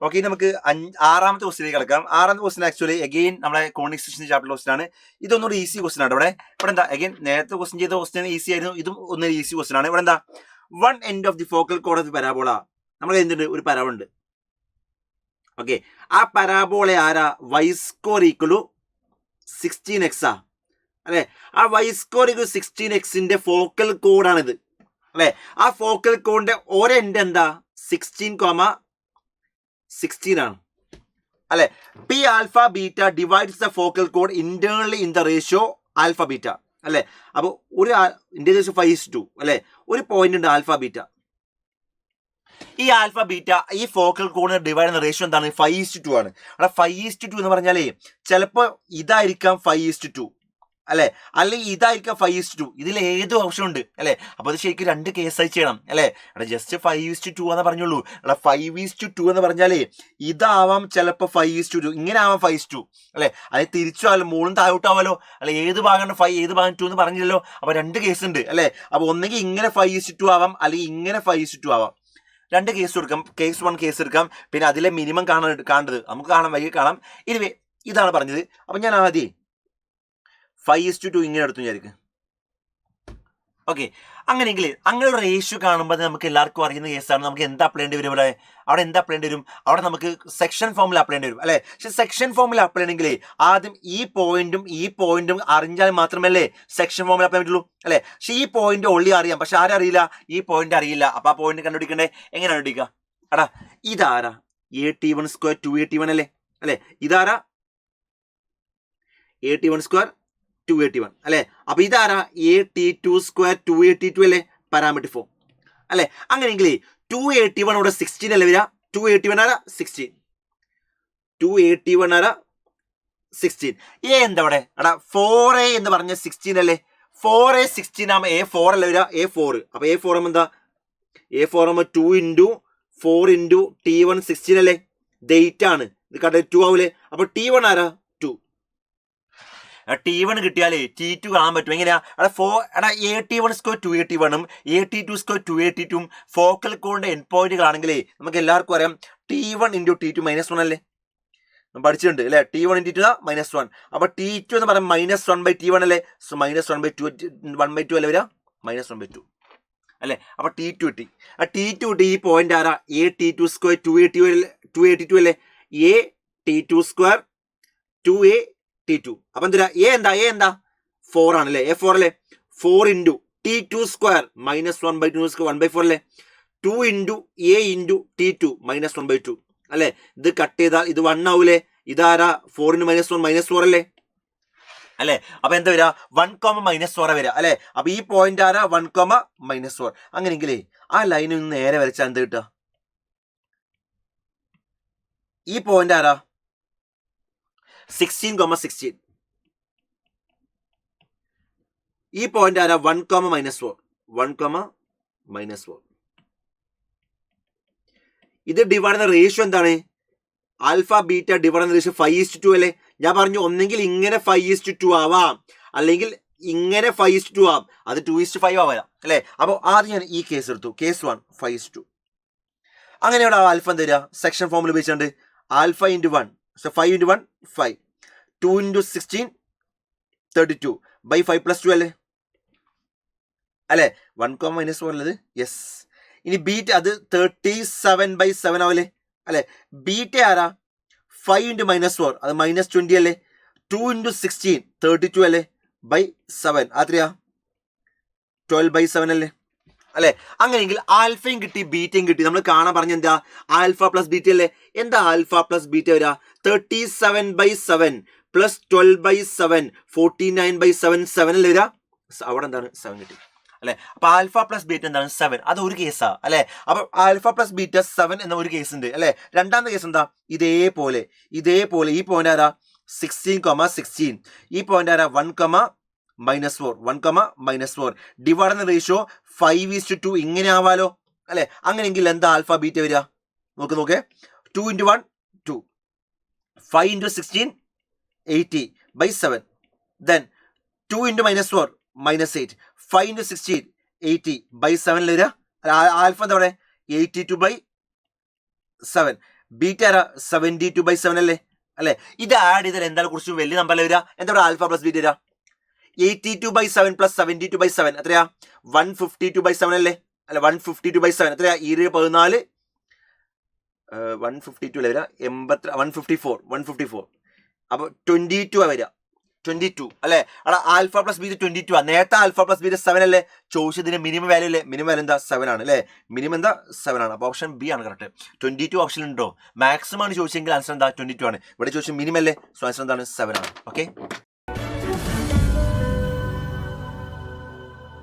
Okay, നമുക്ക് ആറാമത്തെ ക്വസ്റ്റിലേക്ക് കിടക്കാം. ആറാമത്തെ ക്വസ്റ്റൻ ആക്ച്വലി അഗെയിൻ നമ്മുടെ കോണിക് സെക്ഷൻ ചാപ്റ്റർ ക്വസ്റ്റൻ ആണ്. ഇതൊന്നൊരു ഈസി ക്വസ്റ്റൻ ആണ്. ഇവിടെ എന്താ അഗെയിൻ നേരത്തെ ക്വസ്റ്റൻ ചെയ്ത ക്വസ്റ്റൻ ഈസി ആയിരുന്നു, ഇതും ഒന്നൊരു ഈസി ക്വസ്റ്റൻ ആണ്. ഇവിടെ എന്താ one end of the focal code of the parabola. നമ്മൾ എന്തുണ്ട്, ഒരു പരാബോള ഉണ്ട്. ഓക്കെ, ആ പരാബോള ആരാ? y square equal to 16x ആ അല്ലെ? ആ y സ്ക്വയർ ഈക്വൽ 16xന്റെ ഫോക്കൽ കോഡാണിത് അല്ലെ? ആ ഫോക്കൽ കോഡിന്റെ ഒരെൻഡ് എന്താ? 16,16 ആണ് അല്ലെ? P alpha beta divides the focal code internally in the ratio alpha beta അല്ലെ? അപ്പോൾ ഒരു ഇന്റർ റേഷ്യോ 5:2 അല്ലെ? ഒരു പോയിന്റ് ഉണ്ട് ആൽഫ ബീറ്റ. ഈ ആൽഫ ബീറ്റ ഈ ഫോക്കൽ കോഡിനെ ഡിവൈഡ് ചെയ്യുന്ന റേഷ്യോ എന്താണ്? 5:2 ആണ്. അവിടെ 5:2 എന്ന് പറഞ്ഞാലേ ചിലപ്പോൾ ഇതായിരിക്കാം 5:2 അല്ലെ, അല്ലെങ്കിൽ ഇതായിരിക്കാം 5:2. ഇതിൽ ഏത് ഓപ്ഷൻ ഉണ്ട് അല്ലെ? അപ്പൊ അത് ശരിക്കും രണ്ട് കേസായി ചെയ്യണം അല്ലെ? അവിടെ ജസ്റ്റ് 5:2 എന്ന് പറഞ്ഞോളൂ. അവിടെ 5:2 എന്ന് പറഞ്ഞാലേ ഇതാവാം ചിലപ്പോൾ 5:2, ഇങ്ങനെ ആവാം 5:2 അല്ലെ? അത് തിരിച്ചു ആവാലോ, മൂന്നും താഴോട്ടാവാലോ അല്ലെ? ഏത് ഭാഗമാണ് 5 ഏത് ഭാഗം 2 എന്ന് പറഞ്ഞില്ലല്ലോ. അപ്പൊ രണ്ട് കേസ് ഉണ്ട് അല്ലെ? അപ്പൊ ഒന്നെങ്കിൽ ഇങ്ങനെ 5:2 ആവാം, അല്ലെങ്കിൽ ഇങ്ങനെ 5:2 ആവാം. രണ്ട് കേസ് എടുക്കാം. കേസ് 1 കേസ് എടുക്കാം. പിന്നെ അതിലെ മിനിമം കാണേണ്ടത് നമുക്ക് കാണാം, വൈകി കാണാം. ഇനി ഇതാണ് പറഞ്ഞത്. അപ്പൊ ഞാൻ ആദ്യം 5:2 ഇങ്ങനെ എടുത്തു വിചാരിക്കും. ഓക്കെ, അങ്ങനെയെങ്കിൽ അങ്ങനെ ഒരു റേഷ്യോ കാണുമ്പോൾ നമുക്ക് എല്ലാവർക്കും അറിയുന്ന കേസാണ്. നമുക്ക് എന്താ അപ്ലൈ ചെയ്യേണ്ടി വരും? അവിടെ എന്താ അപ്ലൈ ചെയ്യേണ്ടി വരും? അവിടെ നമുക്ക് സെക്ഷൻ ഫോമിൽ അപ്ലൈ ചെയ്യേണ്ടി വരും അല്ലെ? പക്ഷെ സെക്ഷൻ ഫോമിൽ അപ്ലൈ ചെയ്യണമെങ്കിൽ ആദ്യം ഈ പോയിന്റും അറിഞ്ഞാൽ മാത്രമല്ലേ സെക്ഷൻ ഫോമിൽ അപ്ലൈ പറ്റുള്ളൂ അല്ലെ? പക്ഷെ ഈ പോയിന്റ് ഓൺലി അറിയാം, പക്ഷെ ആരും അറിയില്ല, ഈ പോയിന്റ് അറിയില്ല. അപ്പൊ ആ പോയിന്റ് കണ്ടുപിടിക്കണ്ടേ? എങ്ങനെ കണ്ടുപിടിക്കുക? എടാ ഇതാരാ? AT1 സ്ക്വയർ 2AT1 അല്ലെ? ഇതാരാ? AT1 സ്ക്വയർ 281 അല്ലെ? അപ്പൊ ഇതാരാ? AT2 സ്ക്വയർ 282 അല്ലെ? പാരാമെട്രിക് ഫോം അല്ലെ? അങ്ങനെയെങ്കിൽ 281 ഇവിടെ 16 അല്ലേ വരിക? 281 ആരാ? 16. 281 ആരാ? 16. എ എന്താ ഇവിടെ? എടാ 4A എന്ന് പറഞ്ഞ 16 അല്ലേ? 4A 16 ആകുമ്പോൾ A4 അല്ലേ വരിക? A4. അപ്പൊ A4 ആകുമ്പോൾ എന്താ? A4 ആകുമ്പോൾ 2 into 4 into T1 16 അല്ലേ? ഇത് 8 ആണ്. ഇത് കണ്ട 2 ആവൂലേ? അപ്പൊ T1 ആരാ? T1 കിട്ടിയാലേ T2 കാണാൻ പറ്റും. എങ്ങനെയാ? എടാ AT1 സ്ക്വയർ 281ഉം AT2 സ്ക്വയർ 282ഉം ഫോക്കൽ കോഡിന്റെ എൻഡ് പോയിന്റുകളാണെങ്കിലേ നമുക്ക് എല്ലാവർക്കും അറിയാം T1 into T2 -1 അല്ലേ? പഠിച്ചിട്ടുണ്ട് അല്ലെ? T1 into T2 -1. അപ്പൊ T2 എന്ന് പറയുമ്പോൾ -1/T1 അല്ലേ? സോ -1/2 1/2 അല്ലേ വരിക? -1/2 അല്ലെ? അപ്പൊ T2 കിട്ടി. T2 കിട്ടി. ഈ പോയിന്റ് ആരാ? AT2 സ്ക്വയർ 282 അല്ലേ? AT2 square 2AT2. അപ്പൊ എന്താ? A എന്താ? 4 ആണല്ലേ? A4 അല്ലേ? 4 into T2 സ്ക്വയർ -1/2 സ്ക്വയർ 1/4 അല്ലേ? 2 into A into T2 -1/2 അല്ലെ? ഇത് കട്ട് ചെയ്താൽ ഇത് 1 ആവൂലേ? ഇതാരാ? 4 into -1 -4 അല്ലേ? അല്ലെ? അപ്പൊ എന്താ വരിക? 1, -4 വരിക അല്ലെ? അപ്പൊ ഈ പോയിന്റ് ആരാ? 1, -4. അങ്ങനെയെങ്കിലേ ആ ലൈനിൽ നിന്ന് നേരെ വരച്ചാൽ എന്ത് കിട്ടുക? ഈ പോയിന്റ് ആരാ? 16, ഈ പോയിന്റ് ആരാ? 1, -4. 1, -4. ഇത് ഡിവൈഡ് ചെയ്യുന്ന റേഷ്യോ എന്താണ്? ആൽഫ ബീറ്റ ഡിവൈഡ് ചെയ്യുന്ന റേഷ്യോ 5:2 അല്ലേ? ഞാൻ പറഞ്ഞു ഒന്നെങ്കിൽ ഇങ്ങനെ 5:2 ആവാം, അല്ലെങ്കിൽ ഇങ്ങനെ 5:2 ആവാം. അത് 2:5 ആവാം അല്ലെ? അപ്പോൾ ആദ്യം ഞാൻ ഈ കേസ് എടുത്തു. കേസ് 1 5:2. അങ്ങനെ ഇവിടെ ആൽഫ എന്താ വരിക? സെക്ഷൻ ഫോമിൽ ഉപയോഗിച്ചുകൊണ്ട് alpha into 1, so 5 into 1 5, 2 into 16 32 by 5 plus 2 അല്ലേ? 1, -4 ഉള്ളത്. യെസ്. ഇനി ബീറ്റ അത് 37/7 ആവല്ലേ? അല്ലെ? ബീറ്റ ആരാ? 5 into -4 അത് -20 അല്ലേ? 2 into 16 32 അല്ലേ? by 7 അത്രയാ? 12/7 അല്ലേ? അല്ലെ? അങ്ങനെയെങ്കിൽ ആൽഫയും കിട്ടി ബീറ്റയും കിട്ടി. നമ്മൾ കാണാൻ പറഞ്ഞ എന്താ? ആൽഫ പ്ലസ് ബീറ്റ അല്ലേ? എന്താ ആൽഫ പ്ലസ് ബീറ്റ വരിക? 37/7 പ്ലസ് 12/7 49/7 7 അല്ലേ വരിക? അവിടെ എന്താണ്? 7 കിട്ടി അല്ലെ? അപ്പൊ ആൽഫ പ്ലസ് ബീറ്റ എന്താണ്? 7. അത് ഒരു കേസാ അല്ലെ? അപ്പൊ ആൽഫ പ്ലസ് ബീറ്റ 7 എന്ന ഒരു കേസ് ഉണ്ട് അല്ലെ? രണ്ടാമത്തെ കേസ് എന്താ? ഇതേപോലെ ഈ പോയിന്റ് ആരാ? 16, ഈ പോയിന്റ് ആരാ? 1, -4 ഡിവൈഡ് ചെയ്യുന്ന റേഷ്യോ 5:2 ഇങ്ങനെ ആവാലോ അല്ലെ? അങ്ങനെയെങ്കിൽ എന്താ ആൽഫ ബീറ്റ വരിക? നോക്കേ 2 into 1 2, 5 into 16 80/7, then 2 into -4 -8, 5 into 16 80/7 വരിക. ആൽഫ എന്താ? 82/7. ബീറ്റ 72/7 അല്ലേ അല്ലെ? ഇത് ആഡ് ചെയ്താൽ എന്താണ് കുറച്ച് വലിയ നമ്പർ വരിക? എന്താ പറയുക? ആൽഫ പ്ലസ് ബീറ്റ വരിക 82/7 പ്ലസ് 72/7 എത്രയാ? 152/7 അല്ലേ? അല്ല 152/7 എത്രയാ? 14 152 അല്ലേ വരിക? 154 അപ്പൊ 22 വരിക. 22 അല്ലെ? അവിടെ ആൽഫ പ്ലസ് ബീറ്റ 22 നേരത്തെ ആൽഫ പ്ലസ് ബീറ്റ 7 അല്ലേ? ചോദിച്ചതിന് മിനിമം വാല്യൂ അല്ലേ? മിനിമം വാല്യൂ എന്താ? 7 ആണ് അല്ലേ? മിനിമം എന്താ? 7 ആണ്. അപ്പൊ ഓപ്ഷൻ ബി ആണ് കറക്റ്റ്. 22 ഓപ്ഷൻ ഉണ്ടോ? മാക്സിമം ആണ് ചോദിച്ചെങ്കിൽ ആൻസർ എന്താ? 22 ആണ്. ഇവിടെ ചോദിച്ച മിനിമം അല്ലേ? സോ ആൻസർ എന്താണ്? 7 ആണ്. ഓക്കെ.